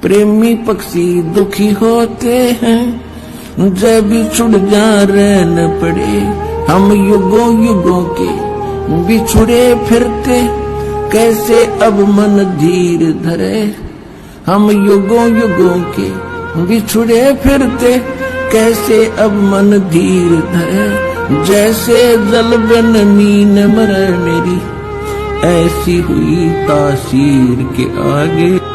प्रेमी पक्षी दुखी होते हैं जब बिछुड़ जा रहने पड़े। हम युगों युगों के बिछुड़े फिरते कैसे अब मन धीर धरे। हम युगों युगों के बिछुड़े फिरते कैसे अब मन धीर धरे। जैसे जल बिन नींद मरे मेरी ऐसी हुई तासीर के आगे।